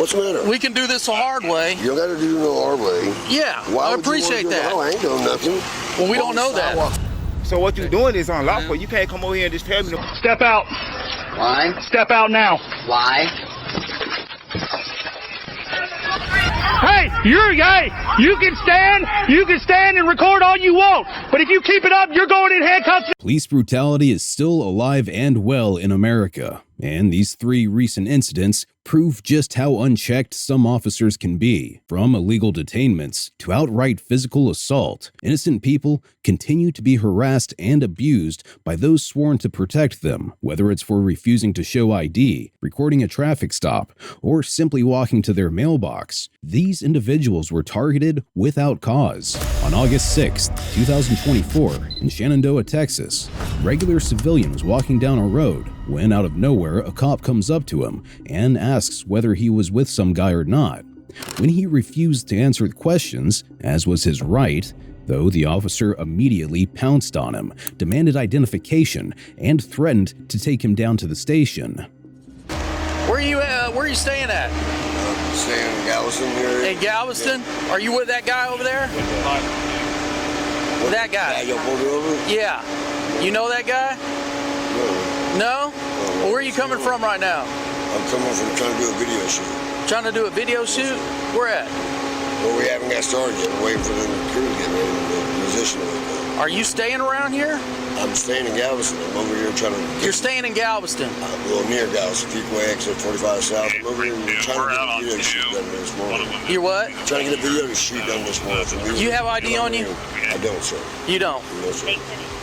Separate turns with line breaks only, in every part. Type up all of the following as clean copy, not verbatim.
What's the matter?
We can do this the hard way.
You don't got to do no hard way.
Yeah,
Why
I appreciate that.
I ain't doing nothing.
Well, we don't know that.
So what you're doing is unlawful. You can't come over here and just tell me to
Step out.
Why?
Step out now.
Why?
Hey, you can stand and record all you want. But if you keep it up, you're going in handcuffs.
Police brutality is still alive and well in America, and these 3 recent incidents prove just how unchecked some officers can be. From illegal detainments to outright physical assault, innocent people continue to be harassed and abused by those sworn to protect them, whether it's for refusing to show ID, recording a traffic stop, or simply walking to their mailbox. These individuals were targeted without cause. On August 6, 2024, in Shenandoah, Texas, a regular civilian was walking down a road when out of nowhere a cop comes up to him and asks whether he was with some guy or not. When he refused to answer the questions, as was his right, though, the officer immediately pounced on him, demanded identification, and threatened to take him down to the station.
Where are you staying at?
I'm staying in Galveston here.
In Galveston? Yeah. Are you with that guy over there? That guy?
You pulled over?
Yeah. You know that guy? No? Well, where are you coming from right now?
I'm coming from trying to do a video shoot.
Trying to do a video shoot? Where at?
Well, we haven't got started yet. We're waiting for the crew to get ready to position it.
Are you staying around here?
I'm staying in Galveston. I'm over here trying to...
You're staying in Galveston?
Well, near Galveston. Peakway exit 45 South. I'm over here trying to get a video shoot done this morning.
You're what?
Trying to get a video shoot done this morning.
You have ID on you?
I don't, sir.
You don't?
No, sir.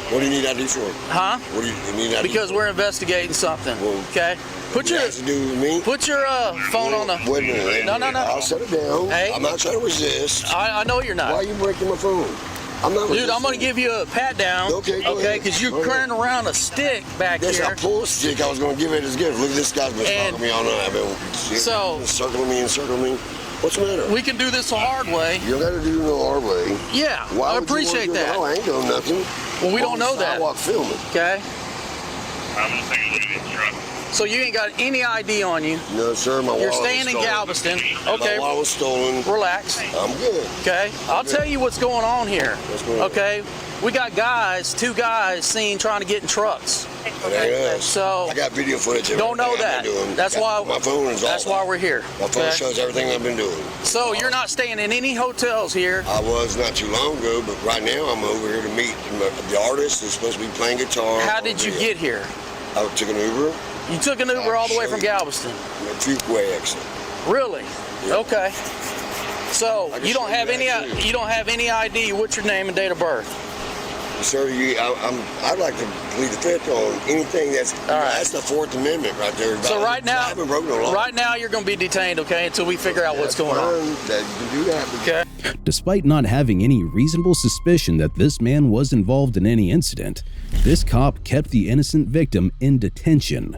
What do you need ID for?
Huh?
What do you need ID
Because
for?
we're investigating something.
Well,
okay? Put your
has to do with me?
Put your phone on the...
Wait a minute.
No.
I'll set it down.
Hey.
I'm not trying to resist.
I know you're not.
Why are you breaking my phone? I'm not resisting.
Dude, I'm going to give you a pat down.
Okay,
because you're carrying around a stick back here.
Yes, I pulled a stick. I was going to give it as a gift. Look, this guy's been stalking me all night. I've been circling me. What's the matter?
We can do this the hard way.
You don't got to do no hard way.
Yeah, I appreciate that.
No, I ain't doing nothing.
Well, we don't know that.
Sidewalk filming.
Okay.
I'm going to take a look at this truck.
So you ain't got any ID on you?
No, sir. My wallet
You're staying in Galveston. Okay.
My wallet was stolen.
Relax.
I'm good.
Okay. I'll tell you what's going on here.
What's going on?
Okay. We got two guys seen trying to get in trucks.
Okay.
So
I got video footage of
don't know that. That's why
my phone is
That's why we're here.
My phone shows everything I've been doing.
So you're not staying in any hotels here?
I was not too long ago, but right now I'm over here to meet the artist who's supposed to be playing guitar.
How did you get here?
I took an Uber.
You took an Uber all the way from Galveston?
A Fuquay exit.
Really?
Yeah.
Okay. So you don't have any ID. What's your name and date of birth?
Sir, I'd like to plead the fifth on anything that's that's the Fourth Amendment right there.
So right now,
I haven't broken no law.
Right now you're going to be detained, okay, until we figure out what's going on.
You can do that.
Okay.
Despite not having any reasonable suspicion that this man was involved in any incident, this cop kept the innocent victim in detention.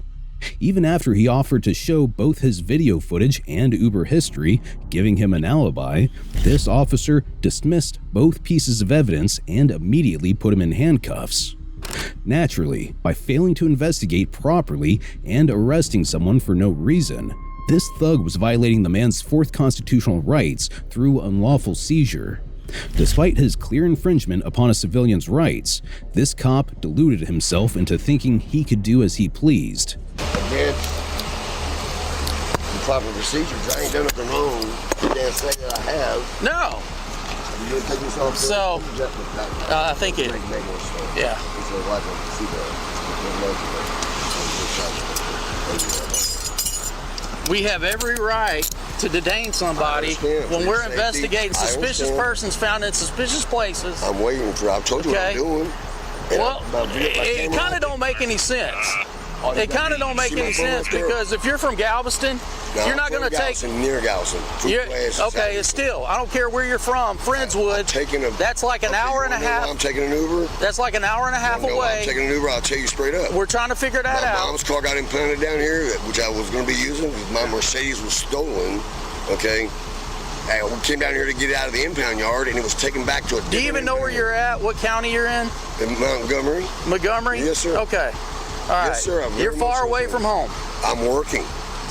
Even after he offered to show both his video footage and Uber history, giving him an alibi, this officer dismissed both pieces of evidence and immediately put him in handcuffs. Naturally, by failing to investigate properly and arresting someone for no reason, this thug was violating the man's 4th constitutional rights through unlawful seizure. Despite his clear infringement upon a civilian's rights, this cop deluded himself into thinking he could do as he pleased.
Again, the proper procedures. I ain't done nothing wrong. You can't say that I have.
No.
You take this off.
So, I think it. Yeah. We have every right to detain somebody when we're investigating suspicious persons found in suspicious places.
I'm waiting for. I've told you what I'm doing.
Well, it kind of don't make any sense. It kind of don't make any sense because if you're from Galveston, you're not going to take...
Near Galveston.
Okay, it's still, I don't care where you're from, Friendswood, that's like an hour and a half.
I'm taking an Uber.
That's like an hour and a half away.
I'm taking an Uber, I'll tell you straight up.
We're trying to figure that out.
My mom's car got impounded down here, which I was going to be using. My Mercedes was stolen, okay? I came down here to get it out of the impound yard, and it was taken back to a different...
Do you even know where you're at? What county you're in?
In Montgomery.
Montgomery?
Yes, sir.
Okay. All right.
Yes, sir.
You're far away from home.
I'm working.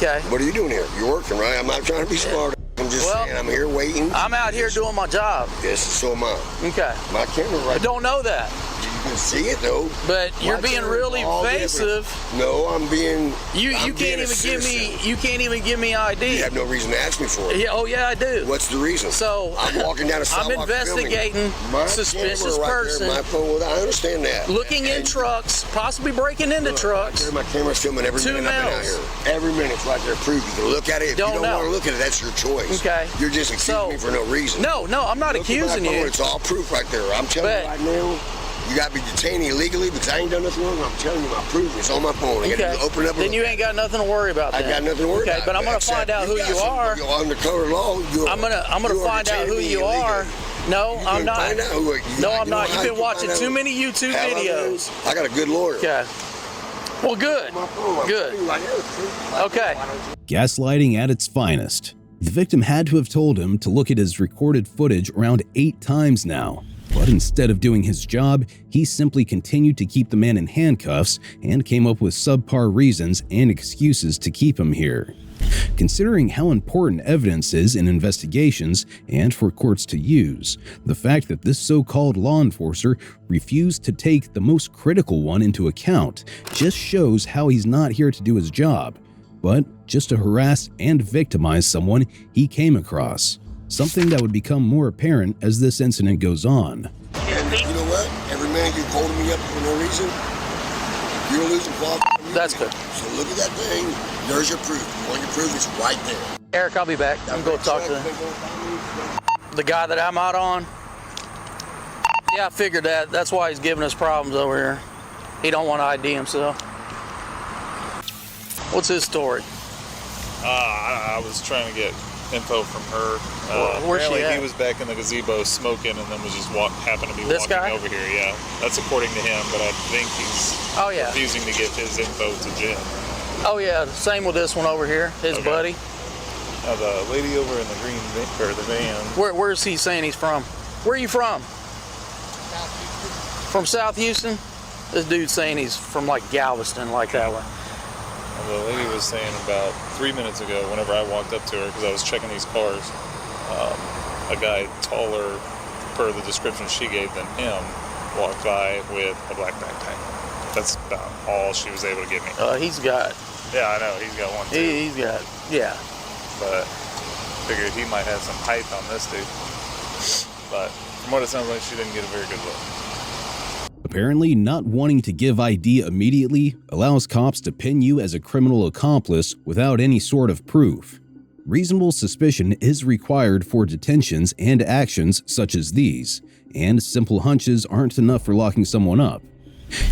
Okay.
What are you doing here? You're working, right? I'm not trying to be smart. I'm just saying I'm here waiting.
I'm out here doing my job.
Yes, so am I.
Okay.
My camera right
I don't know that.
You can see it though.
But you're being really evasive.
No, I'm being.
You can't even give me ID.
You have no reason to ask me for it.
Yeah, oh yeah, I do.
What's the reason?
So
I'm walking down a sidewalk.
I'm investigating suspicious person.
My phone. I understand that.
Looking in trucks, possibly breaking into trucks.
My camera's filming every minute I've been out here. Every minute's right there. Proof. You can look at it. If you don't want to look at it, that's your choice.
Okay.
You're just accusing me for no reason.
No, I'm not accusing you.
It's all proof right there. I'm telling you right now. You got to be detained illegally because I ain't done nothing wrong. I'm telling you, my proof is on my phone. I got to open it up.
Then you ain't got nothing to worry about.
I got nothing to worry about.
Okay, but I'm gonna find out who you are.
Undercover law.
I'm gonna find out who you are. No, I'm not. No, I'm not. You've been watching too many YouTube videos.
I got a good lawyer.
Okay. Well, good. Good. Okay.
Gaslighting at its finest. The victim had to have told him to look at his recorded footage around 8 times now. But instead of doing his job, he simply continued to keep the man in handcuffs and came up with subpar reasons and excuses to keep him here. Considering how important evidence is in investigations and for courts to use, the fact that this so-called law enforcer refused to take the most critical one into account just shows how he's not here to do his job, but just to harass and victimize someone he came across. Something that would become more apparent as this incident goes on.
And you know what? Every minute you're holding me up for no reason, you're losing quality.
That's good.
So look at that thing. There's your proof. You want your proof? It's right there.
Eric, I'll be back. I'm going to go talk to the guy that I'm out on. Yeah, I figured that. That's why he's giving us problems over here. He don't want to ID himself. What's his story?
I was trying to get info from her.
Where's she
apparently
at?
he was back in the gazebo smoking and then was just happened to be
This
walking
guy?
over here. Yeah, that's according to him, but I think he's refusing to give his info to Jim.
Oh yeah, same with this one over here, his buddy.
Now the lady over in the green the van.
Where's he saying he's from? Where are you from? From South Houston? This dude's saying he's from like Galveston, like that way.
The lady was saying about 3 minutes ago, whenever I walked up to her, because I was checking these cars, a guy taller, per the description she gave than him, walked by with a black backpack. That's about all she was able to give me.
He's got.
Yeah, I know. He's got one too.
He's got. Yeah.
But figured he might have some height on this dude. But from what it sounds like, she didn't get a very good look.
Apparently, not wanting to give ID immediately allows cops to pin you as a criminal accomplice without any sort of proof. Reasonable suspicion is required for detentions and actions such as these, and simple hunches aren't enough for locking someone up.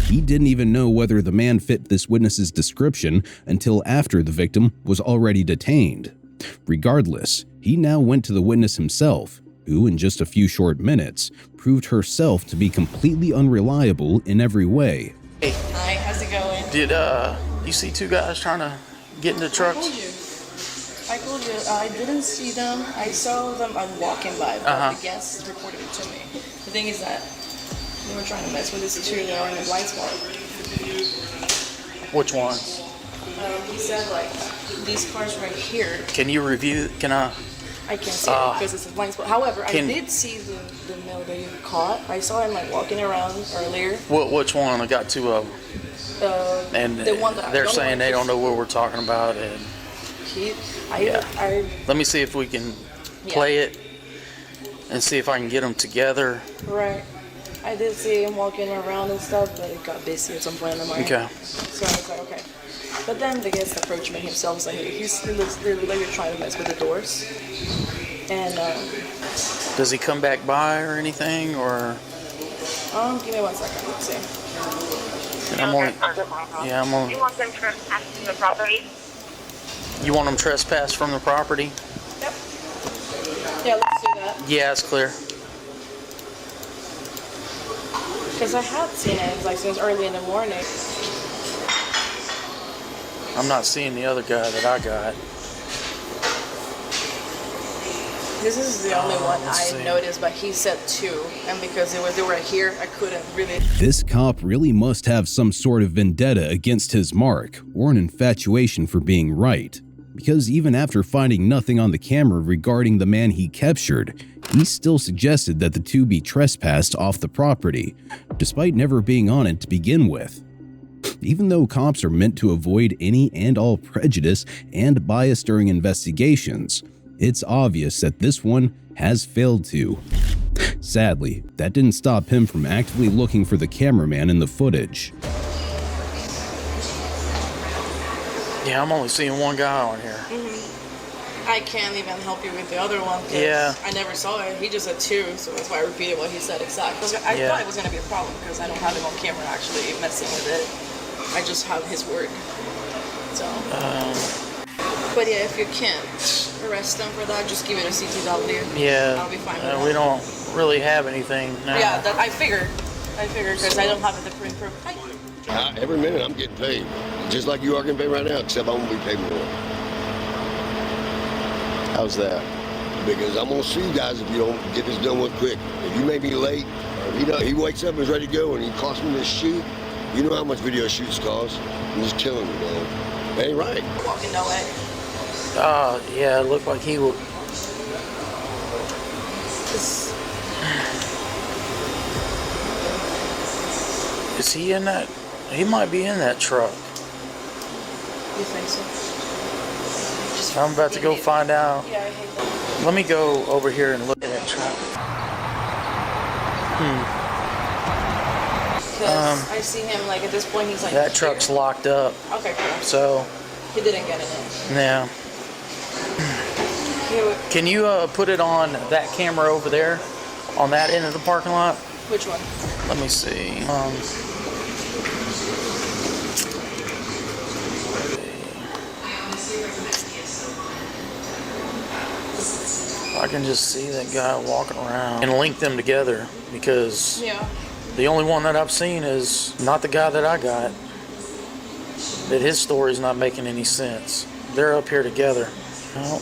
He didn't even know whether the man fit this witness's description until after the victim was already detained. Regardless, he now went to the witness himself, who in just a few short minutes proved herself to be completely unreliable in every way.
Hey.
Hi, how's it going?
Did you see 2 guys trying to get into trucks?
I told you, I didn't see them. I saw them walking by, but the guests reported it to me. The thing is that they were trying to mess with this too. They were in a blind spot.
Which ones?
He said like these cars right here.
Can you review? Can I?
I can't see it because it's a blind spot. However, I did see the male that you caught. I saw him like walking around earlier.
Which one? I got 2 of them. And
the one that
they're saying they don't know what we're talking about. And let me see if we can play it and see if I can get them together.
Right. I did see him walking around and stuff, but it got busy at some point in the morning.
Okay.
So I was like, okay. But then the guest approached me himself and said, hey, he looks really like you're trying to mess with the doors. And
does he come back by or anything, or?
Give me 1 second. Let's see.
I'm on.
You want them trespassed from the property?
You want them trespassed from the property?
Yep. Yeah, let's do that.
Yeah, it's clear.
Because I had seen it like since early in the morning.
I'm not seeing the other guy that I got.
This is the only one I noticed, but he said 2, and because they were here, I couldn't really.
This cop really must have some sort of vendetta against his mark, or an infatuation for being right. because even after finding nothing on the camera regarding the man he captured, he still suggested that the two be trespassed off the property, despite never being on it to begin with. Even though cops are meant to avoid any and all prejudice and bias during investigations, it's obvious that this one has failed to. Sadly, that didn't stop him from actively looking for the cameraman in the footage.
Yeah, I'm only seeing one guy on here.
I can't even help you with the other one.
Yeah.
I never saw it. He just said 2, so that's why I repeated what he said exactly. I thought it was going to be a problem because I don't have him on camera actually messing with it. I just have his word. So. But yeah, if you can't arrest them for that, just give it a CTW.
Yeah.
I'll be fine with that.
We don't really have anything now.
Yeah, that I figured because I don't have the proof.
Every minute I'm getting paid, just like you are getting paid right now, except I'm gonna be paid more.
How's that?
Because I'm gonna sue you guys if you don't get this done with quick. If you may be late, or he wakes up and is ready to go and he costs me this shoot, you know how much video shoots cost. I'm just killing me, man. That ain't right.
Walking no way.
Yeah, it looked like he would. Is he in that? He might be in that truck.
You think so?
I'm about to go find out.
Yeah, I hate that.
Let me go over here and look at that truck.
I see him like at this point he's like.
That truck's locked up.
Okay, cool.
So.
He didn't get it in.
Yeah. Can you put it on that camera over there, on that end of the parking lot?
Which one?
Let me see. I can just see that guy walking around and link them together because the only one that I've seen is not the guy that I got. That his story's not making any sense. They're up here together. Well,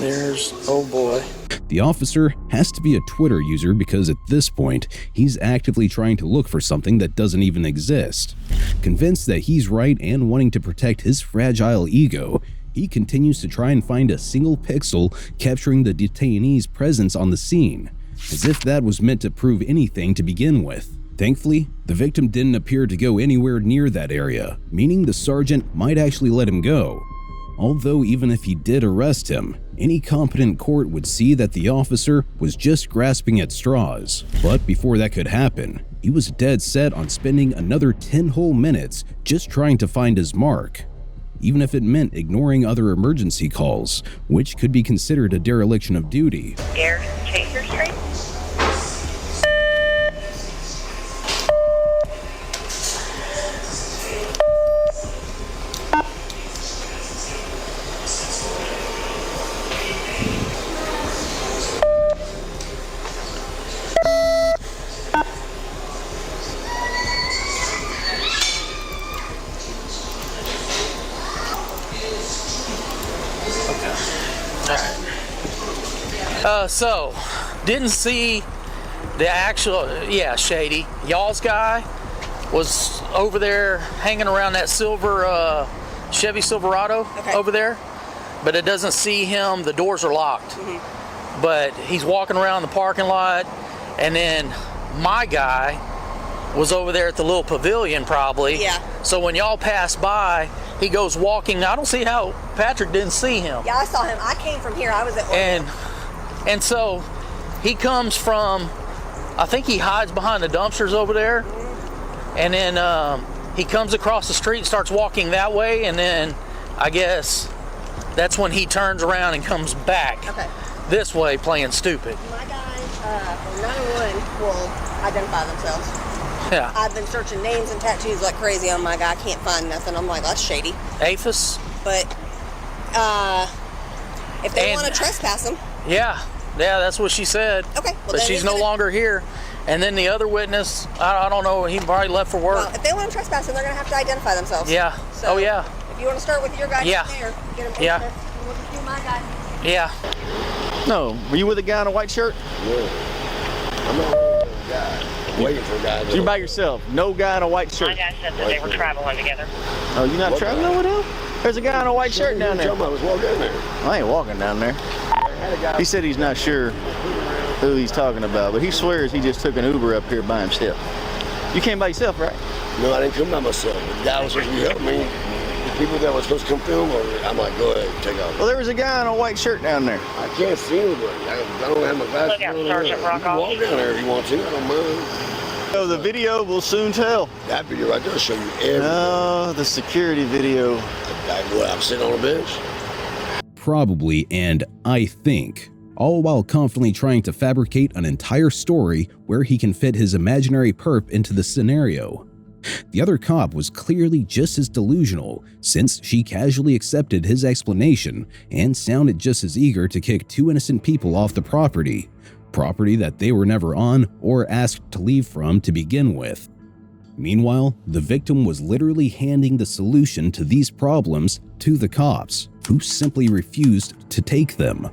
there's, oh boy.
The officer has to be a Twitter user because at this point, he's actively trying to look for something that doesn't even exist. Convinced that he's right and wanting to protect his fragile ego, he continues to try and find a single pixel capturing the detainee's presence on the scene, as if that was meant to prove anything to begin with. Thankfully, the victim didn't appear to go anywhere near that area, meaning the sergeant might actually let him go. Although even if he did arrest him, any competent court would see that the officer was just grasping at straws. But before that could happen, he was dead set on spending another 10 whole minutes just trying to find his mark, even if it meant ignoring other emergency calls, which could be considered a dereliction of duty.
Air Chaser Street.
So, didn't see the actual, Shady. Y'all's guy was over there hanging around that silver Chevy Silverado over there, but it doesn't see him. The doors are locked, but he's walking around the parking lot, and then my guy was over there at the little pavilion probably.
Yeah.
So when y'all pass by, he goes walking. I don't see how Patrick didn't see him.
Yeah, I saw him. I came from here. I was at work.
And so he comes from, I think he hides behind the dumpsters over there. And then he comes across the street, starts walking that way. And then I guess that's when he turns around and comes back this way playing stupid.
My guys from 911 will identify themselves.
Yeah.
I've been searching names and tattoos like crazy on my guy. I can't find nothing. I'm like, that's shady.
APHIS?
But if they want to trespass him.
Yeah, that's what she said.
Okay. Well,
but she's no longer here. And then the other witness, I don't know, he probably left for work.
Well, if they want to trespass him, they're going to have to identify themselves.
Yeah.
So,
oh, yeah.
If you want to start with your guy there, get him
Yeah.
We'll just do my guy.
Yeah.
No, were you with a guy in a white shirt?
Yeah. I'm not a guy. waiting for a guy.
You're by yourself. No guy in a white
My
shirt.
dad said that they were traveling together.
Oh, you not traveling with him? There's a guy in a white shirt down there.
I was walking down there.
I ain't walking down there. He said he's not sure who he's talking about, but he swears he just took an Uber up here by himself. You came by yourself, right?
No, I didn't come by myself. The guy was supposed to be helping me. The people that were supposed to come film, I'm like, go ahead, take off.
Well, there was a guy in a white shirt down there.
I can't see anybody. I don't have my glasses.
Look out, Sergeant
You can
Rockoff.
walk down there if you want to. I don't mind.
So the video will soon tell.
That video right there will show you everything.
Oh, the security video.
I'm sitting on a bench.
Probably, and I think, all while confidently trying to fabricate an entire story where he can fit his imaginary perp into the scenario. The other cop was clearly just as delusional, since she casually accepted his explanation and sounded just as eager to kick two innocent people off the property that they were never on or asked to leave from to begin with. Meanwhile, the victim was literally handing the solution to these problems to the cops, who simply refused to take them.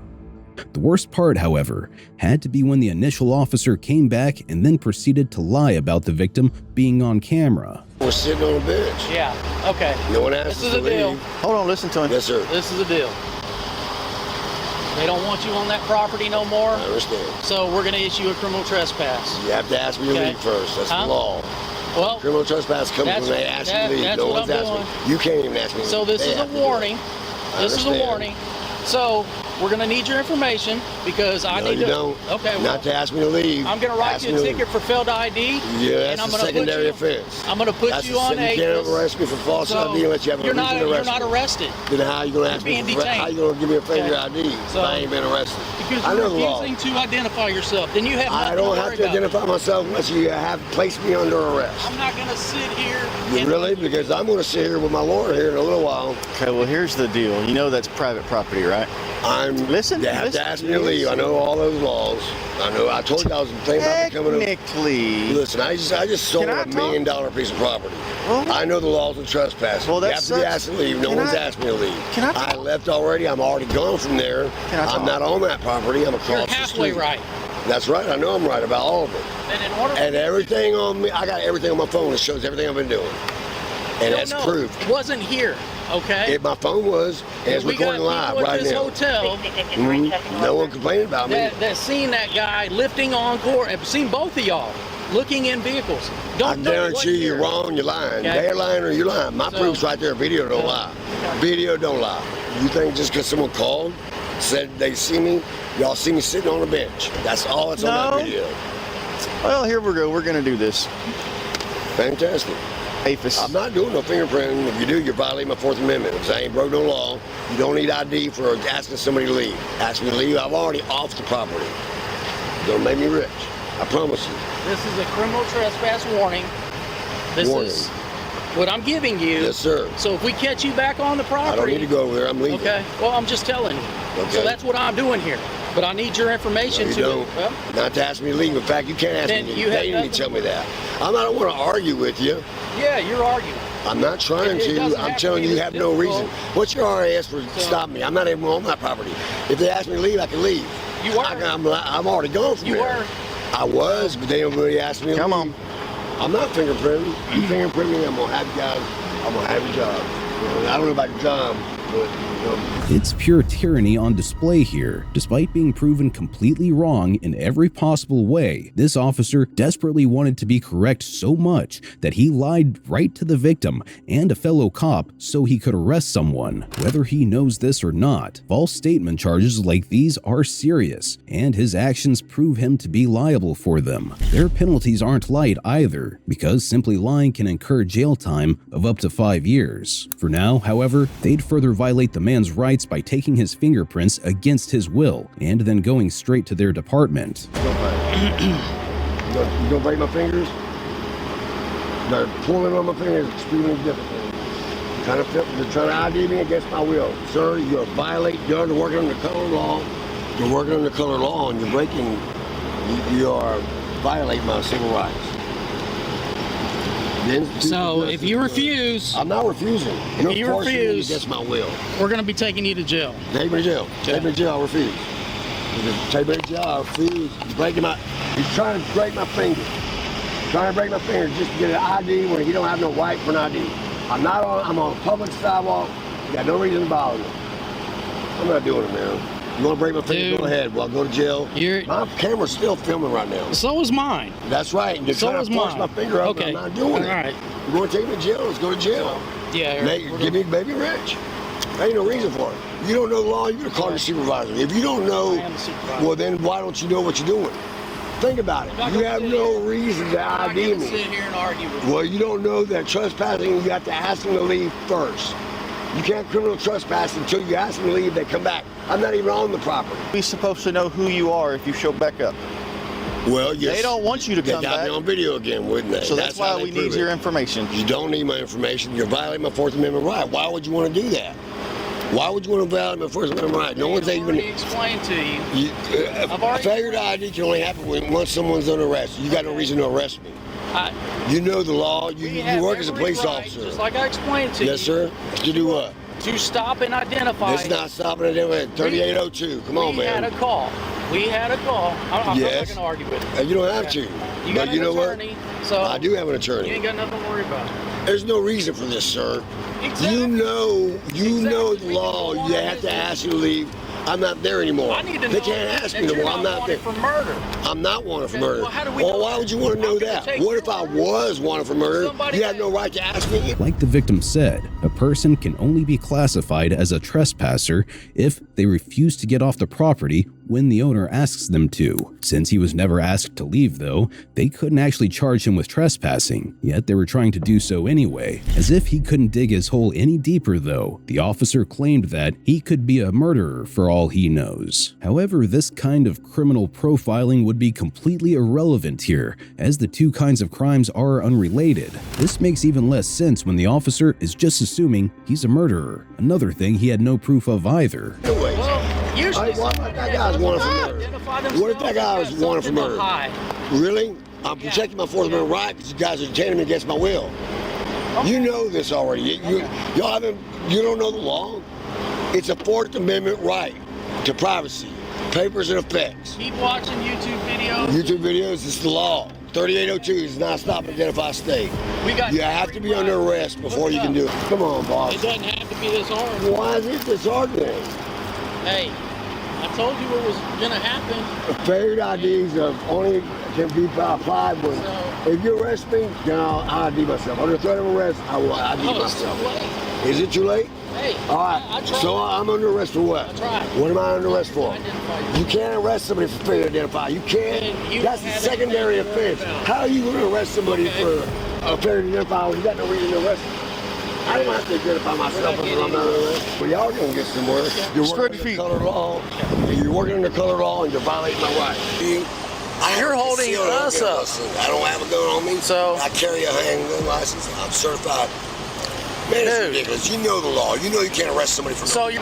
The worst part, however, had to be when the initial officer came back and then proceeded to lie about the victim being on camera.
We're sitting on a bench.
Yeah, okay.
No one asked
This
us
is
to
the deal.
leave.
Hold on, listen to him.
Yes, sir.
This is the deal. They don't want you on that property no more,
I understand.
so we're going to issue a criminal trespass.
You have to ask me to
Okay.
leave first. That's
Huh?
the law.
Well,
Criminal trespass comes
That's-
when they ask you
that-
to leave.
that's
No
what
one's
I'm
asking
doing.
me. You can't even ask me to
so
leave.
this
They
is a
have to do it.
warning.
I
This is a
understand.
warning. So we're going to need your information because I
No,
need
you
to.
don't.
Okay, well,
Not to ask me to leave.
I'm going to write
Ask
you
me
a
to
ticket
leave.
for failed ID.
Yeah,
and
that's
I'm
a
gonna
secondary
put you,
offense.
I'm going to put
That's
you on
You can't
APIS.
arrest me for false ID unless you have a
you're
reason
not,
to arrest
you're not
me.
arrested.
Then how you going to ask
You're
me?
being
How you
detained.
going to give me a finger
Okay.
ID if
So-
I ain't been arrested?
Because
I
you're
know the law.
refusing to identify yourself. Then you have nothing
I don't
to
have
worry
to
about.
identify myself unless you have placed me under arrest.
I'm not going to sit here.
You
and-
really? Because I'm going to sit here with my lawyer here in a little while.
Okay, well, here's the deal. You know that's private property, right?
They have to ask me to leave. I know all those laws. I know. I told you I was thinking about becoming a...
Technically.
Listen, I just sold
Can I
a $1 million piece of property.
Well,
I know the laws of trespassing.
Well,
you
that
have to be
sucks.
asked to leave. No
Can
one's
I-
asked me to leave.
Can I
I
talk?
left already. I'm already gone from there.
Can I talk?
I'm not on that property. I'm across
You're
the
halfway
street.
right.
That's right. I know I'm right about all of it.
And in order
And everything on me, I got everything on my phone that shows everything I've been doing. And that's proof.
It wasn't here, okay?
My phone was, and it's
we got
recording live
people at
right
this
now.
hotel
No one complained about me.
that seen that guy lifting on court and seen both of y'all looking in vehicles.
I
Don't know what
guarantee you're
year.
wrong, you're lying.
Okay.
They're lying or you're lying. My
So-
proof's right there. Video don't lie. Video don't lie. You think just because someone called, said they see me, y'all see me sitting on a bench. That's all that's on
No.
that video.
Well, here we go. We're going to do this.
Fantastic.
APHIS.
I'm not doing no fingerprinting. If you do, you're violating my Fourth Amendment. If I ain't broke no law, you don't need ID for asking somebody to leave. Ask me to leave, I'm already off the property. Don't make me rich. I promise you.
This is a criminal trespass warning. This
Warning.
is what I'm giving you.
Yes, sir.
So if we catch you back on the property,
I don't need to go over there. I'm leaving.
Okay. Well, I'm just telling you.
Okay.
So that's what I'm doing here. But I need your information
No, you
to.
don't.
Well,
Not to ask me to leave. In fact, you can't ask
Then
me to
you
leave.
have
They need
nothing
to tell
to
me that. I don't want to argue with you.
yeah, you're arguing.
I'm not trying
It
to.
doesn't
I'm
have to
telling
be
you, you
this
have no
difficult.
reason. What's your RAS for stopping me? I'm not even on my property. If they ask me to leave, I can leave.
You were.
I'm already gone from
You
there.
were.
I was, but they don't really ask me to
Come
leave.
on.
I'm not fingerprinting. You fingerprint me, I'm going to have you guys. I'm going to have your job. You know, I don't know about your job, but, you know.
It's pure tyranny on display here. Despite being proven completely wrong in every possible way, this officer desperately wanted to be correct so much that he lied right to the victim and a fellow cop so he could arrest someone. Whether he knows this or not, false statement charges like these are serious, and his actions prove him to be liable for them. Their penalties aren't light either, because simply lying can incur jail time of up to 5 years. For now, however, they'd further violate the man's rights by taking his fingerprints against his will and then going straight to their department.
You gonna break my fingers? They're pulling on my fingers is extremely difficult. They're trying to ID me against my will. Sir, you're violating, you're working under color law. You're working under color law and you're breaking, you are violating my civil rights.
So if you refuse,
I'm not refusing.
If you
forcing me
refuse-
against my will.
we're going to be taking you to jail.
Take me to jail. Take me to jail. I refuse. Take me to jail. I refuse. He's trying to break my finger. trying to break my finger just to get an ID when he don't have no right for an ID. I'm on a public sidewalk. You got no reason to bother me. I'm not doing it, man. You want to break my finger?
Dude,
go ahead. Well, I'll go to jail. My camera's still filming right now.
So is mine.
That's right. And you're trying to force my finger up.
Okay.
I'm not doing it.
All right.
You want to take me to jail? Let's go to jail.
Yeah.
Give me baby rich. There ain't no reason for it. You don't know the law, you're going to call your supervisor. If you don't know, well, then why don't you know what you're doing? Think about it. You have no reason to ID me.
Sit here and argue with you.
Well, you don't know that trespassing, you have to ask them to leave first. You can't criminal trespass until you ask them to leave, they come back. I'm not even on the property.
We're supposed to know who you are if you show back up.
Well, yes.
They don't want you to come
back. They got me on video again, wouldn't they?
So that's why we need your information.
You don't need my information. You're violating my Fourth Amendment right. Why would you want to do that? Why would you want to violate my First Amendment right? No one's even
explained to you.
A failure to ID can only happen once someone's under arrest. You got no reason to arrest me. You know the law. You work as a police officer.
Just like I explained to you.
Yes, sir. To do what?
To stop and identify.
It's not stopping and identifying. 3802. Come on, man.
We had a call. I'm not going to argue with you.
You don't have to.
You got an attorney. So
I do have an attorney.
You ain't got nothing to worry about.
There's no reason for this, sir.
Exactly.
You know the law. You have to ask you to leave. I'm not there anymore. They can't ask me no more. I'm not there.
For murder.
I'm not wanted for murder.
Well,
why would you want to know that? What if I was wanted for murder? You have no right to ask me.
Like the victim said, a person can only be classified as a trespasser if they refuse to get off the property when the owner asks them to. Since he was never asked to leave, though, they couldn't actually charge him with trespassing, yet they were trying to do so anyway. As if he couldn't dig his hole any deeper, though, the officer claimed that he could be a murderer for all he knows. However, this kind of criminal profiling would be completely irrelevant here, as the two kinds of crimes are unrelated. This makes even less sense when the officer is just assuming he's a murderer, another thing he had no proof of either.
What if that guy's wanted for murder? What if that guy was wanted for murder? Really? I'm protecting my Fourth Amendment right because you guys are detaining me against my will. You know this already. You don't know the law? It's a Fourth Amendment right to privacy, papers and effects.
Keep watching YouTube videos.
YouTube videos is the law. 3802 is not stop and identify state. You have to be under arrest before you can do it. Come on, boss.
It doesn't have to be this hard.
Why is it this hard then?
Hey, I told you what was going to happen.
Failure IDs only can be applied when, if you arrest me, then I'll ID myself. Under threat of arrest, I will ID myself.
It's too late.
Is it too late?
Hey,
all right.
I tried.
So I'm under arrest for what?
I tried.
What am I under arrest for? You can't arrest somebody for failure to identify. You can't. That's a secondary offense. How are you going to arrest somebody for a failure to identify when you got no reason to arrest them? I don't have to identify myself until I'm not arrested. Well, y'all gonna get somewhere. You're working under color law. You're working under color law and you're violating my rights.
You're holding us up.
I don't have a gun on me.
So
I carry a handgun license. I'm certified. Man, it's ridiculous. You know the law. You know you can't arrest somebody for.
So we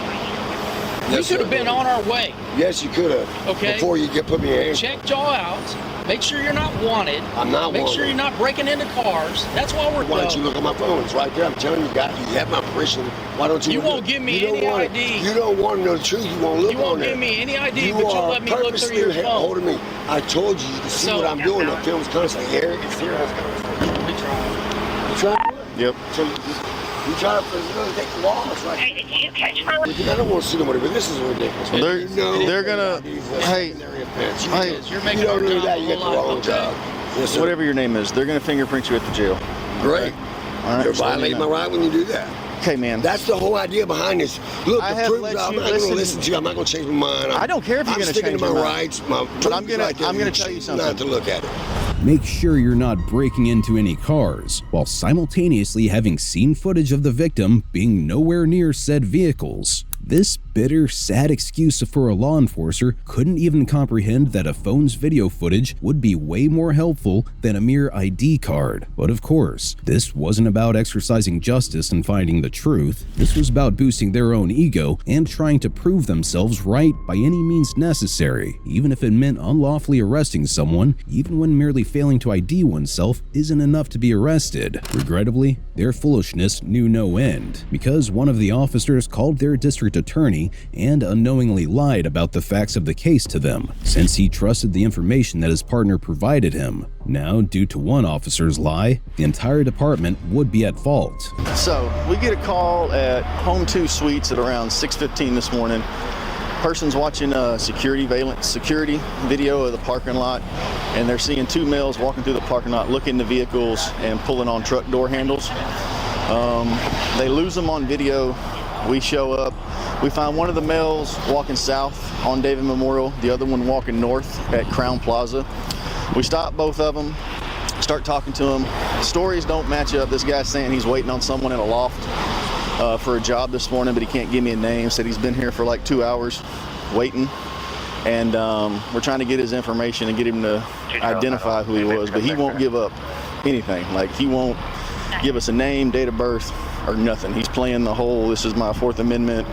could have been on our way.
Yes, you could have.
Okay.
Before you put me in.
Checked y'all out. Make sure you're not wanted.
I'm not wanted.
Make sure you're not breaking into cars. That's why we're.
Why don't you look at my phone? It's right there. I'm telling you, you have my permission. Why don't you?
You won't give me any ID.
You don't want to know the truth. You won't look on there.
You won't give me any ID, but you'll let me look through your phone.
Holding me. I told you to see what I'm doing. The film's constantly here. It's here.
We tried.
You tried?
Yep.
So you try to take the law. It's like, I don't want to see nobody, but this is ridiculous.
They're gonna. Hey,
you don't do that. You get the wrong job. Yes,
whatever your name is, they're gonna fingerprint you at the jail.
Great.
All right.
You're violating my right when you do that.
Okay, man.
That's the whole idea behind this. Look, the proof I'm not going to listen to you. I'm not going to change my mind.
I don't care if you're going to change
my rights. But I'm going to
tell you something.
Not to look at it.
Make sure you're not breaking into any cars while simultaneously having seen footage of the victim being nowhere near said vehicles. This bitter, sad excuse for a law enforcer couldn't even comprehend that a phone's video footage would be way more helpful than a mere ID card. But of course, this wasn't about exercising justice and finding the truth. This was about boosting their own ego and trying to prove themselves right by any means necessary, even if it meant unlawfully arresting someone, even when merely failing to ID oneself isn't enough to be arrested. Regrettably, Their foolishness knew no end, because one of the officers called their district attorney and unknowingly lied about the facts of the case to them, since he trusted the information that his partner provided him. Now, due to one officer's lie, the entire department would be at fault.
So, we get a call at Home 2 Suites at around 6:15 this morning. Person's watching a security video of the parking lot, and they're seeing two males walking through the parking lot, looking into vehicles and pulling on truck door handles. They lose them on video. We show up. We find one of the males walking south on David Memorial, the other one walking north at Crown Plaza. We stop both of them, start talking to them. Stories don't match up. This guy's saying he's waiting on someone in a loft for a job this morning, but he can't give me a name. Said he's been here for like 2 hours waiting, and we're trying to get his information and get him to identify who he was, but he won't give up anything. Like, he won't give us a name, date of birth, or nothing. He's playing the whole, this is my Fourth Amendment,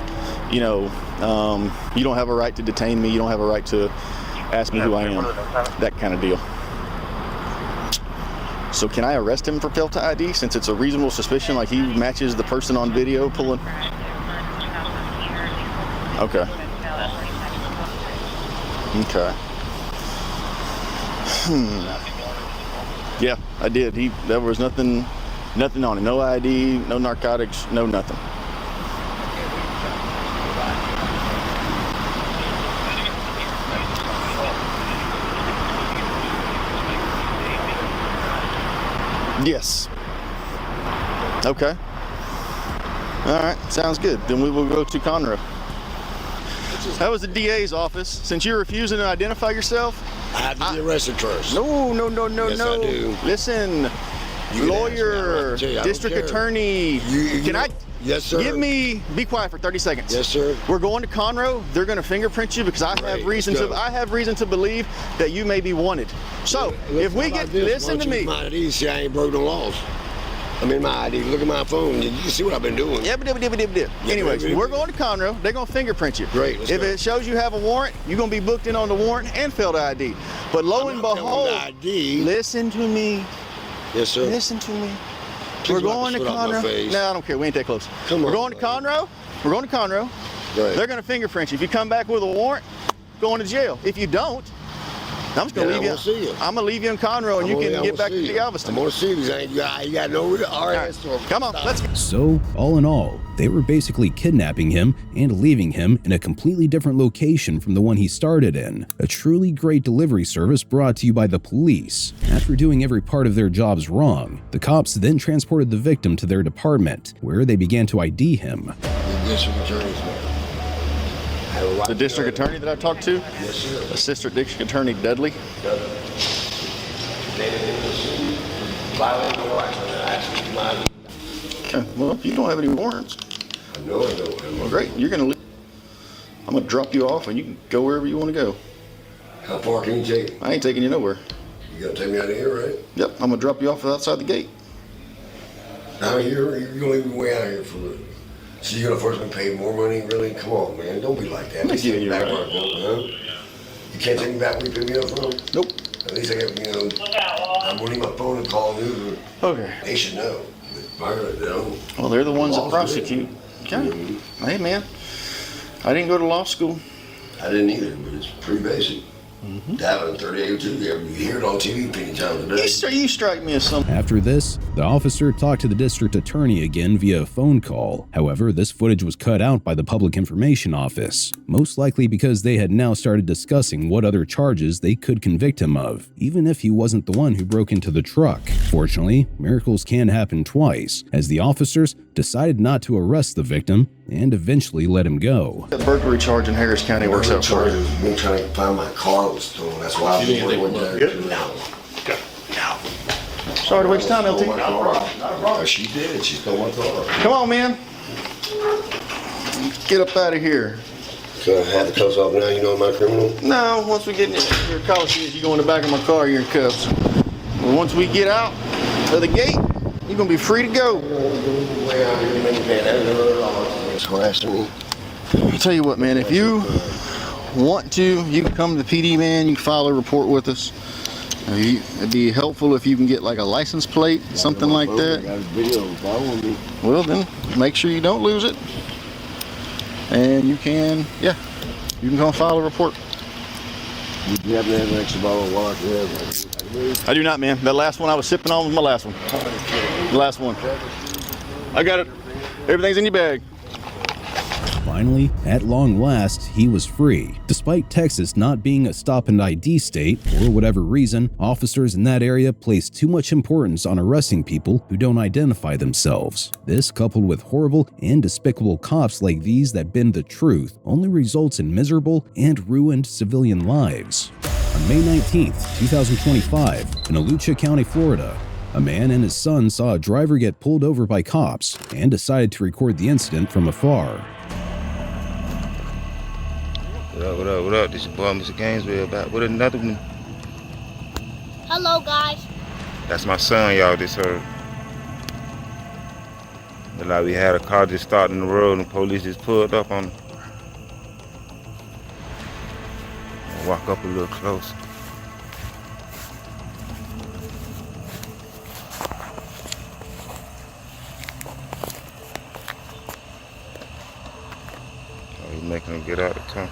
you know, you don't have a right to detain me, you don't have a right to ask me who I am, that kind of deal. So can I arrest him for failed to ID since it's a reasonable suspicion, like he matches the person on video pulling? Okay. Okay. Yeah, I did. There was nothing on him. No ID, no narcotics, no nothing. Yes. Okay. All right, sounds good. Then we will go to Conroe. That was the DA's office. Since you're refusing to identify yourself,
I have to be arrested first.
No.
Yes, I do.
Listen, lawyer, district attorney. Can I?
Yes, sir.
Be quiet for 30 seconds.
Yes, sir.
We're going to Conroe. They're going to fingerprint you because I have reason to believe that you may be wanted. So, if we get, listen to me.
My ID, see, I ain't broke no laws. I'm in my ID. Look at my phone. You can see what I've been doing.
Anyways, we're going to Conroe. They're going to fingerprint you.
Great.
If it shows you have a warrant, you're going to be booked in on the warrant and failed ID. But lo and behold, listen to me.
Yes, sir.
Listen to me. We're going to Conroe. No, I don't care. We ain't that close. We're going to Conroe. We're going to Conroe.
Right.
They're going to fingerprint you. If you come back with a warrant, going to jail. If you don't, I'm just going to leave you. I'm going to leave you in Conroe, and you can get back to Galveston.
I'm going to see you. You got no RS.
Come on, let's go.
So, all in all, they were basically kidnapping him and leaving him in a completely different location from the one he started in. A truly great delivery service brought to you by the police. After doing every part of their jobs wrong, the cops then transported the victim to their department, where they began to ID him.
The district attorney that I talked to?
Yes, sir.
Assistant District Attorney Dudley. Okay, well, if you don't have any warrants.
No, I don't.
Well, great. You're going to leave. I'm going to drop you off, and you can go wherever you want to go.
How far can you take me?
I ain't taking you nowhere.
You going to take me out of here, right?
Yep, I'm going to drop you off outside the gate.
Out here? You're going to leave me way out of here for it. So you're gonna force me to pay more money? Really? Come on, man. Don't be like that.
I'm giving you
back
right.
where I'm going, huh? You can't take me back where you pick me up from?
Nope.
At least I got, I'm gonna need my phone and call news.
Okay.
They should know. They don't.
Well, they're the ones that prosecute. Okay. Hey, man. I didn't go to law school.
I didn't either, but it's pretty basic. That was 3802. You hear it on TV many times a day.
You strike me as something.
After this, the officer talked to the district attorney again via a phone call. However, this footage was cut out by the Public Information Office, most likely because they had now started discussing what other charges they could convict him of, even if he wasn't the one who broke into the truck. Fortunately, miracles can happen twice, as the officers decided not to arrest the victim and eventually let him go.
That burglary charge in Harris County works out for you.
Been trying to find my car was stolen. That's why I went there. No.
Sorry to waste time, LT.
No, she did. She stole my car.
Come on, man. Get up out of here.
So I have the cuffs off now? You know I'm not a criminal?
No, once we get in your car seat, you go in the back of my car, you're in cuffs. But once we get out of the gate, you're going to be free to go. I'll tell you what, man, if you want to, you can come to the PD, man. You can file a report with us. It'd be helpful if you can get like a license plate, something like that.
I got a video following me.
Well, then make sure you don't lose it. And you can, yeah, you can come file a report.
You happen to have an extra bottle of water?
I do not, man. That last one I was sipping on was my last one. The last one. I got it. Everything's in your bag.
Finally, at long last, he was free. Despite Texas not being a stop and ID state, for whatever reason, officers in that area place too much importance on arresting people who don't identify themselves. This, coupled with horrible and despicable cops like these that bend the truth, only results in miserable and ruined civilian lives. On May 19th, 2025, in Alachua County, Florida, a man and his son saw a driver get pulled over by cops and decided to record the incident from afar.
What up? This is your boy, Mr. Gainesville, back with another one.
Hello, guys.
That's my son, y'all just heard. Like we had a car just started in the road and the police just pulled up on him. I'll walk up a little closer. Oh, he's making him get out the car.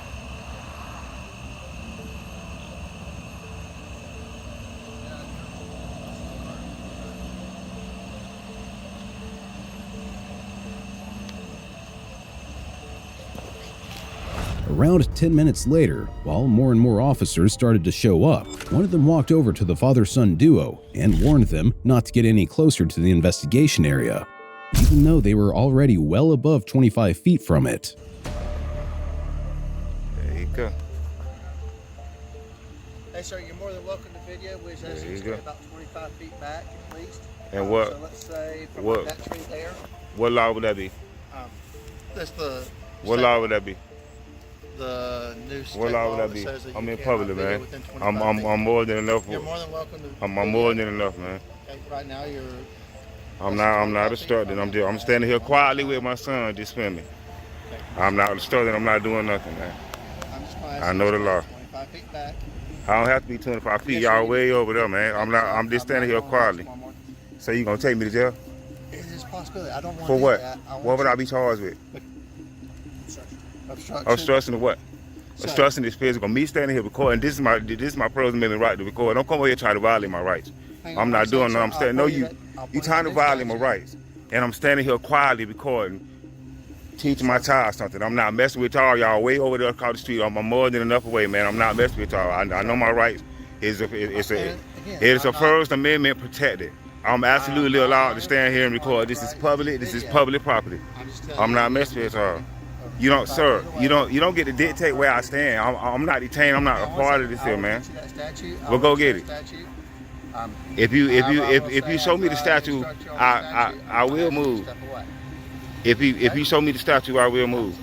Around 10 minutes later, while more and more officers started to show up, one of them walked over to the father-son duo and warned them not to get any closer to the investigation area, even though they were already well above 25 feet from it.
There you go.
Hey, sir, you're more than welcome to video. We just ask you to stay about 25 feet back at least.
And what?
So let's say from
what?
That tree there.
What law would that be?
That's the.
What law would that be?
The new state
what law
law
would that
that
be?
says that
I'm
you
in
cannot
public,
video
man.
within 25 feet.
I'm more than enough.
You're more than welcome to.
I'm more than enough, man.
Okay, right now you're.
I'm not obstructing. I'm standing here quietly with my son, just filming. Okay. I'm not obstructing. I'm not doing nothing, man.
I'm just gonna ask
I know the law.
25 feet back.
I don't have to be 25 feet. Y'all way over there, man. I'm just standing here quietly. So you gonna take me to jail?
It is a possibility. I don't want to
for
do
what?
That.
What would I be charged with?
Obstruction.
Obstruction of what? Obstruction is physical. Me standing here recording. This is my First Amendment right to record. Don't come over here trying to violate my rights. I'm not doing no. I'm standing. No, you trying to violate my rights, and I'm standing here quietly recording, teaching my child something. I'm not messing with y'all. Y'all way over there across the street. I'm more than enough away, man. I'm not messing with y'all. I know my rights. It's a First Amendment protected. I'm absolutely allowed to stand here and record. This is public. This is public property. I'm not messing with y'all. You don't, sir. You don't get to dictate where I stand. I'm not detained. I'm not a part of this here, man. Well, go get it. If you show me the statue, I will move. If you show me the statue, I will move.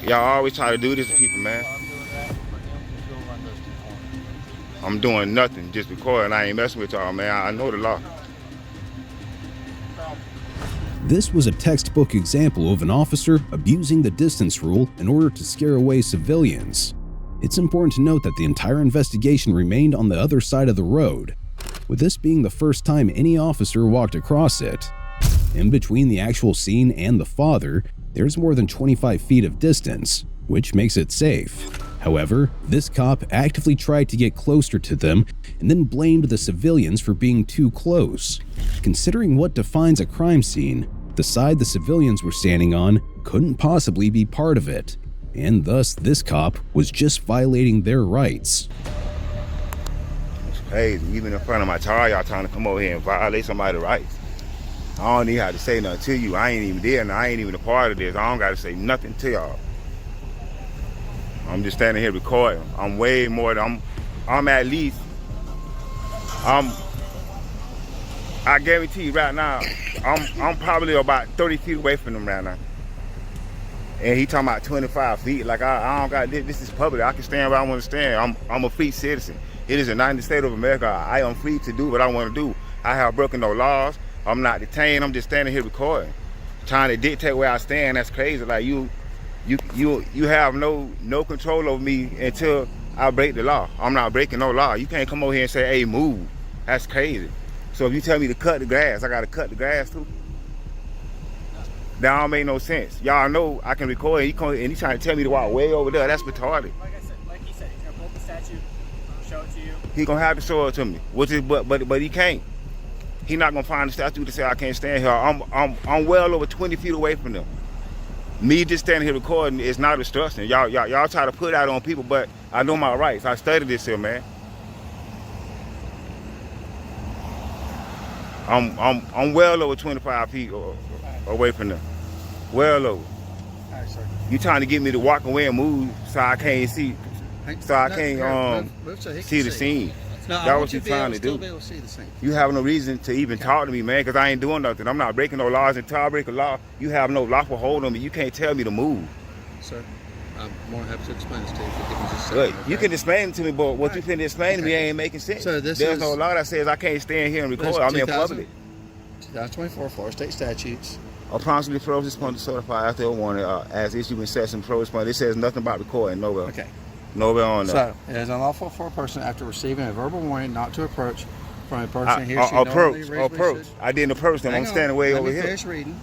Y'all always try to do this to people, man. I'm doing nothing, just recording. I ain't messing with y'all, man. I know the law.
This was a textbook example of an officer abusing the distance rule in order to scare away civilians. It's important to note that the entire investigation remained on the other side of the road, with this being the first time any officer walked across it. In between the actual scene and the father, there's more than 25 feet of distance, which makes it safe. However, this cop actively tried to get closer to them and then blamed the civilians for being too close. Considering what defines a crime scene, the side the civilians were standing on couldn't possibly be part of it, and thus this cop was just violating their rights.
It's crazy. Even in front of my child, y'all trying to come over here and violate somebody's rights. I don't even have to say nothing to you. I ain't even there, and I ain't even a part of this. I don't got to say nothing to y'all. I'm just standing here recording. I'm way more than I'm at least. I guarantee you right now, I'm probably about 30 feet away from them right now. And he talking about 25 feet. Like I don't got this is public. I can stand where I want to stand. I'm a free citizen. It is the United States of America. I am free to do what I want to do. I have broken no laws. I'm not detained. I'm just standing here recording, trying to dictate where I stand. That's crazy. Like you have no control over me until I break the law. I'm not breaking no law. You can't come over here and say, hey, move. That's crazy. So if you tell me to cut the grass, I gotta cut the grass too? That don't make no sense. Y'all know I can record and he trying to tell me to walk way over there. That's retarded.
Like he said, he's gonna pull up the statute, show it to you.
He gonna have to show it to me. But he can't. He not gonna find the statute to say I can't stand here. I'm well over 20 feet away from them. Me just standing here recording is not obstruction. Y'all try to put that on people, but I know my rights. I studied this here, man. I'm well over 25 feet away from them. Well over.
All right, sir.
You trying to get me to walk away and move so I can't see, so I can't see the scene.
No,
That's what you trying to do.
Be able to see the scene.
You have no reason to even talk to me, man, because I ain't doing nothing. I'm not breaking no laws. Until I break a law, you have no lawful hold on me. You can't tell me to move.
Sir, I'm more than happy to explain this to you. If you give me just a
Look,
second, okay?
you can explain it to me, but what you finna explain to me ain't making sense.
So this
There's
is-
no law that says I can't stand here and record. I'm in public.
2024 Florida State statutes.
Approximately frozen response certified after a warning as issued in session pro response. It says nothing about recording nowhere.
Okay.
Nowhere on there.
So, it is unlawful for a person after receiving a verbal warning not to approach from a person he or she normally
Approach. I didn't approach them. I'm standing way over here.
Let me finish reading.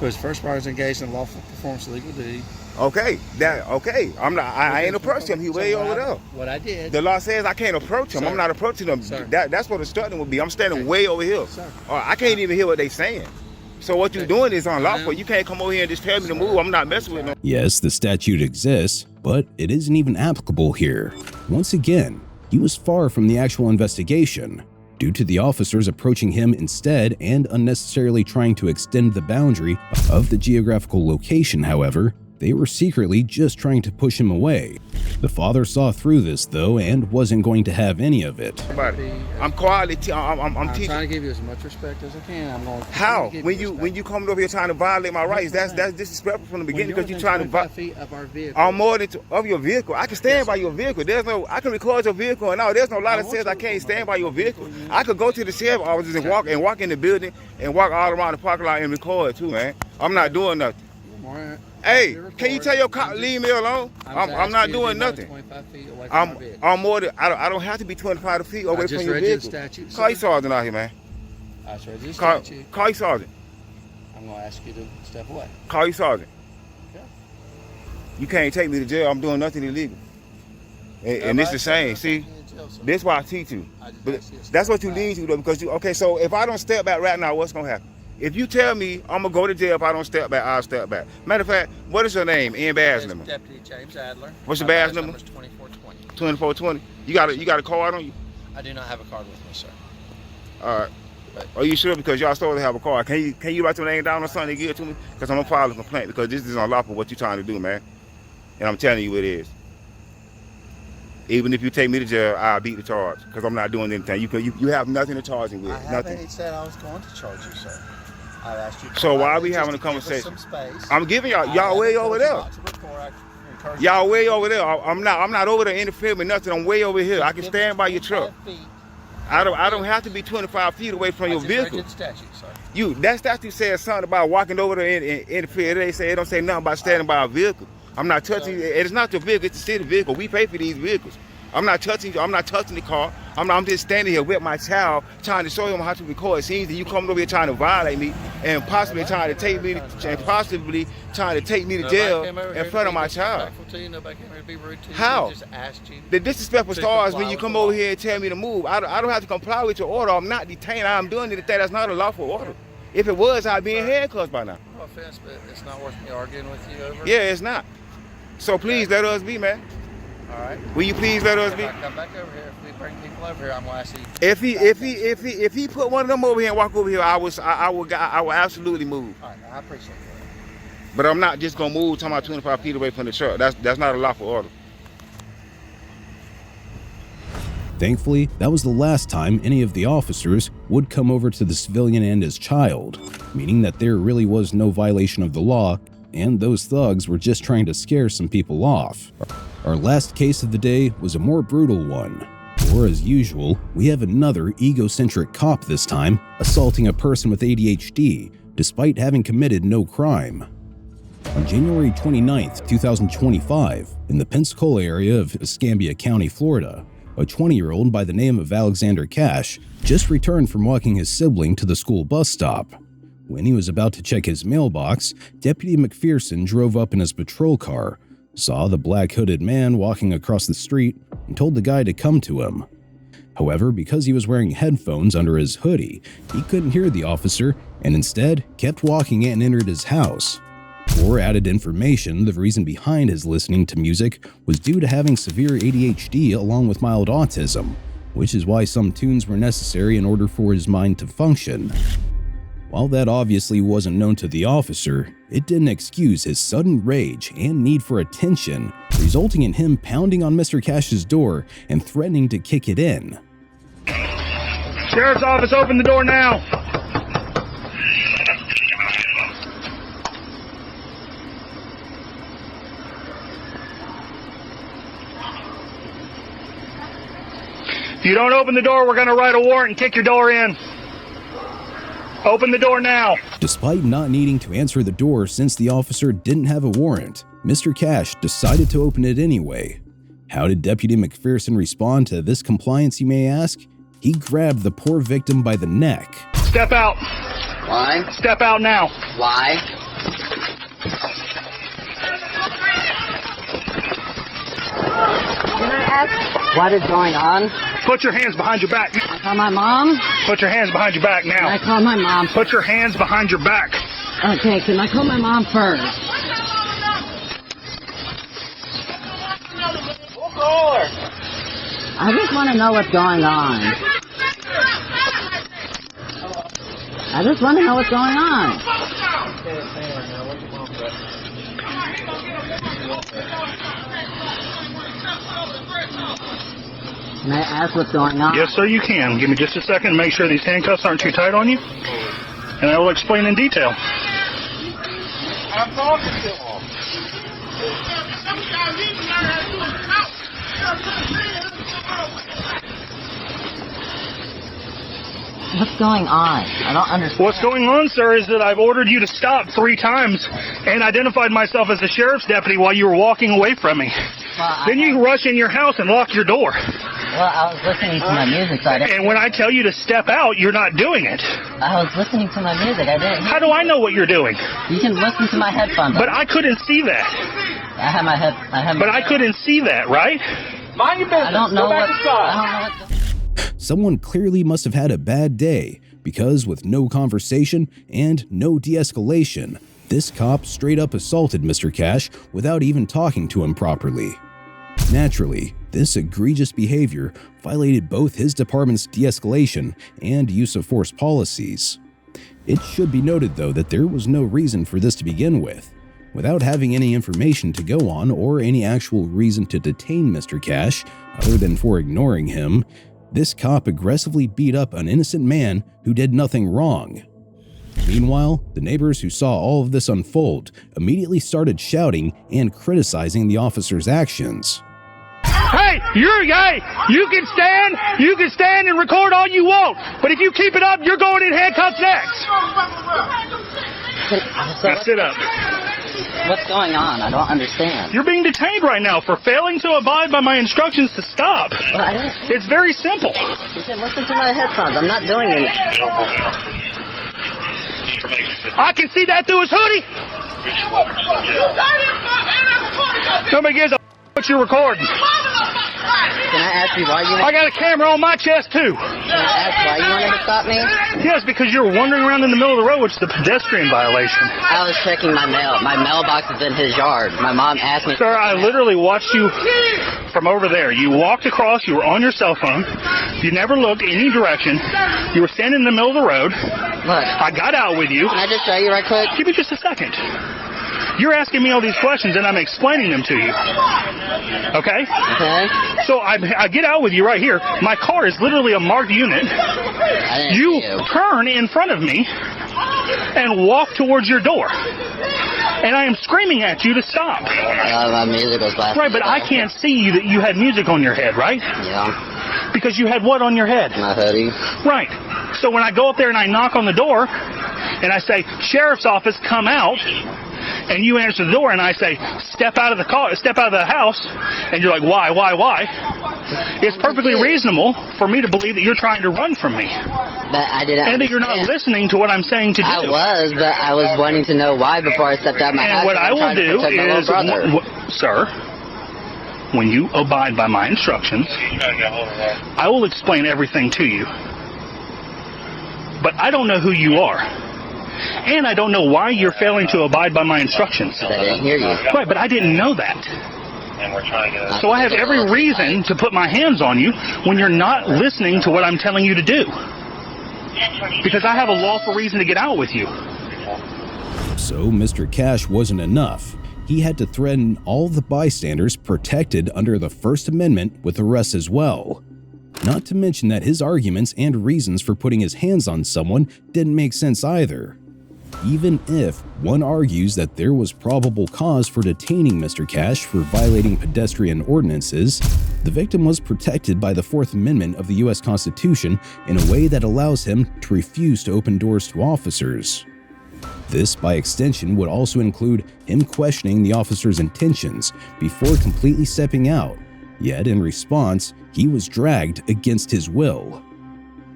Who is first party engaged in lawful performance of legal duty.
Okay. Okay. I ain't approached him. He way over there.
What I did.
The law says I can't approach him.
Sir.
I'm not approaching him.
Sir.
That's what the starting would be. I'm standing way over here.
Sir.
I can't even hear what they saying. So what you're doing is unlawful. You can't come over here and just tell me to move. I'm not messing with no.
Yes, the statute exists, but it isn't even applicable here. Once again, he was far from the actual investigation. Due to the officers approaching him instead and unnecessarily trying to extend the boundary of the geographical location, however, they were secretly just trying to push him away. The father saw through this, though, and wasn't going to have any of it.
I'm quietly. I'm teaching.
trying to give you as much respect as I can. I'm going.
How? When you coming over here trying to violate my rights, that's disrespectful from the beginning because you're trying to violate.
Feet of our vehicle.
I'm more than of your vehicle. I can stand by your vehicle. I can record your vehicle and all. There's no law that says I can't stand by your vehicle. I could go to the sheriff's office and walk in the building and walk all around the parking lot and record too, man. I'm not doing nothing. Hey, can you tell your cop leave me alone? I'm not doing nothing. I'm more than I don't have to be 25 feet away from your vehicle. Call your sergeant out here, man.
I just read you the statute.
Call your sergeant.
I'm going to ask you to step away.
Call your sergeant.
Okay.
You can't take me to jail. I'm doing nothing illegal. And it's the same. See, this is why I teach you. But that's what you need to do because okay. So if I don't step back right now, what's gonna happen? If you tell me I'm gonna go to jail if I don't step back, I'll step back. Matter of fact, what is your name and badge number?
Deputy James Adler.
What's your badge number?
2420.
2420. You got a card on you?
I do not have a card with me, sir.
All right. Are you sure? Because y'all supposed to have a card. Can you write your name down or something and give it to me? Because I'm gonna file a complaint because this is unlawful what you're trying to do, man. And I'm telling you it is. Even if you take me to jail, I'll beat the charge because I'm not doing anything. You have nothing to charge me with.
I
nothing.
haven't said I was going to charge you, sir. I've asked you.
So why are we having a conversation? I'm giving y'all way over there. Y'all way over there. I'm not over there interfering with nothing. I'm way over here. I can stand by your truck. I don't have to be 25 feet away from your vehicle. That statute says something about walking over there and interfere. It don't say nothing about standing by a vehicle. I'm not touching. It's not your vehicle. It's the city vehicle. We pay for these vehicles. I'm not touching the car. I'm just standing here with my child trying to show him how to record scenes, and you coming over here trying to violate me and possibly trying to take me to jail in front of my child. How? The disrespectful starts when you come over here and tell me to move. I don't have to comply with your order. I'm not detained. I'm doing anything. That's not a lawful order. If it was, I'd be in handcuffs by now.
No offense, but it's not worth me arguing with you over.
Yeah, it's not. So please let us be, man.
All right.
Will you please let us be?
If I come back over here, if we bring people over here, I'm gonna ask you.
If he put one of them over here and walk over here, I will absolutely move.
All right, I appreciate that.
But I'm not just gonna move talking about 25 feet away from the truck. That's not a lawful order.
Thankfully, that was the last time any of the officers would come over to the civilian and his child, meaning that there really was no violation of the law, and those thugs were just trying to scare some people off. Our last case of the day was a more brutal one. Or as usual, we have another egocentric cop this time, assaulting a person with ADHD, despite having committed no crime. On January 29, 2025, in the Pensacola area of Escambia County, Florida, a 20-year-old by the name of Alexander Cash just returned from walking his sibling to the school bus stop. When he was about to check his mailbox, Deputy McPherson drove up in his patrol car, saw the black hooded man walking across the street, and told the guy to come to him. However, because he was wearing headphones under his hoodie, he couldn't hear the officer and instead kept walking and entered his house. For added information, the reason behind his listening to music was due to having severe ADHD along with mild autism, which is why some tunes were necessary in order for his mind to function. While that obviously wasn't known to the officer, it didn't excuse his sudden rage and need for attention, resulting in him pounding on Mr. Cash's door and threatening to kick it in.
Sheriff's office, open the door now. If you don't open the door, we're going to write a warrant and kick your door in. Open the door now.
Despite not needing to answer the door since the officer didn't have a warrant, Mr. Cash decided to open it anyway. How did Deputy McPherson respond to this compliance, you may ask? He grabbed the poor victim by the neck.
Step out.
Why?
Step out now.
Why? Can I ask what is going on?
Put your hands behind your back.
I call my mom?
Put your hands behind your back now.
Can I call my mom?
Put your hands behind your back.
Okay, can I call my mom first?
We'll call her.
I just want to know what's going on. I just want to know what's going on. Can I ask what's going on?
Yes, sir, you can. Give me just a second to make sure these handcuffs aren't too tight on you, and I will explain in detail. I'm talking to him.
What's going on? I don't understand.
What's going on, sir, is that I've ordered you to stop 3 times and identified myself as a sheriff's deputy while you were walking away from me. Then you rush in your house and lock your door.
Well, I was listening to my music, so I didn't...
And when I tell you to step out, you're not doing it.
I was listening to my music. I didn't...
How do I know what you're doing?
You can listen to my headphones.
But I couldn't see that.
I have my head...
But I couldn't see that, right? Mind your business.
I don't know what...
Someone clearly must have had a bad day, because with no conversation and no de-escalation, this cop straight up assaulted Mr. Cash without even talking to him properly. Naturally, this egregious behavior violated both his department's de-escalation and use of force policies. It should be noted, though, that there was no reason for this to begin with. Without having any information to go on or any actual reason to detain Mr. Cash, other than for ignoring him, this cop aggressively beat up an innocent man who did nothing wrong. Meanwhile, the neighbors who saw all of this unfold immediately started shouting and criticizing the officer's actions.
Hey, you're gay. You can stand and record all you want. But if you keep it up, you're going in handcuffs next. Now sit up.
What's going on? I don't understand.
You're being detained right now for failing to abide by my instructions to stop.
Well,
it's very simple.
You can listen to my headphones. I'm not doing anything.
I can see that through his hoodie. Nobody gives a what you're recording.
Can I ask you why you...
I got a camera on my chest, too.
Can I ask why you wanted to stop me?
Yes, because you were wandering around in the middle of the road, which is a pedestrian violation.
I was checking my mail. My mailbox is in his yard. My mom asked me...
Sir, I literally watched you from over there. You walked across. You were on your cell phone. You never looked any direction. You were standing in the middle of the road.
Look.
I got out with you.
Can I just show you right quick?
Give me just a second. You're asking me all these questions, and I'm explaining them to you. Okay?
Okay.
So I get out with you right here. My car is literally a marked unit. You turn in front of me and walk towards your door. And I am screaming at you to stop.
My music was blasting.
Right, but I can't see you that you had music on your head, right?
Yeah.
Because you had what on your head?
My hoodie.
Right. So when I go up there and I knock on the door, and I say, "Sheriff's office, come out," and you answer the door, and I say, step out of the car, step out of the house, and you're like, why? It's perfectly reasonable for me to believe that you're trying to run from me.
But I didn't.
And that you're not listening to what I'm saying to do.
I was, but I was wanting to know why before I stepped out of my house.
And what I will do is, sir, when you abide by my instructions, I will explain everything to you. But I don't know who you are. And I don't know why you're failing to abide by my instructions.
I didn't hear you.
Right, but I didn't know that. So I have every reason to put my hands on you when you're not listening to what I'm telling you to do. Because I have a lawful reason to get out with you.
So Mr. Cash wasn't enough. He had to threaten all the bystanders protected under the First Amendment with arrest as well. Not to mention that his arguments and reasons for putting his hands on someone didn't make sense either. Even if one argues that there was probable cause for detaining Mr. Cash for violating pedestrian ordinances, the victim was protected by the Fourth Amendment of the U.S. Constitution in a way that allows him to refuse to open doors to officers. This, by extension, would also include him questioning the officer's intentions before completely stepping out, yet in response, he was dragged against his will.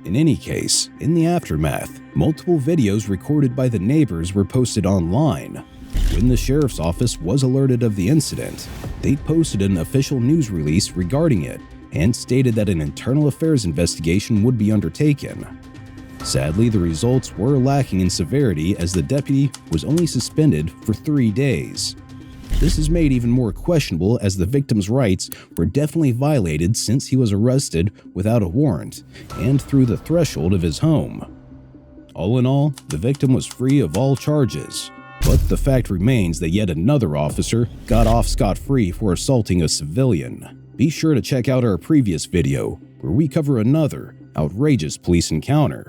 In any case, in the aftermath, multiple videos recorded by the neighbors were posted online. When the sheriff's office was alerted of the incident, they posted an official news release regarding it and stated that an internal affairs investigation would be undertaken. Sadly, the results were lacking in severity as the deputy was only suspended for 3 days. This is made even more questionable as the victim's rights were definitely violated since he was arrested without a warrant and through the threshold of his home. All in all, the victim was free of all charges, but the fact remains that yet another officer got off scot-free for assaulting a civilian. Be sure to check out our previous video where we cover another outrageous police encounter.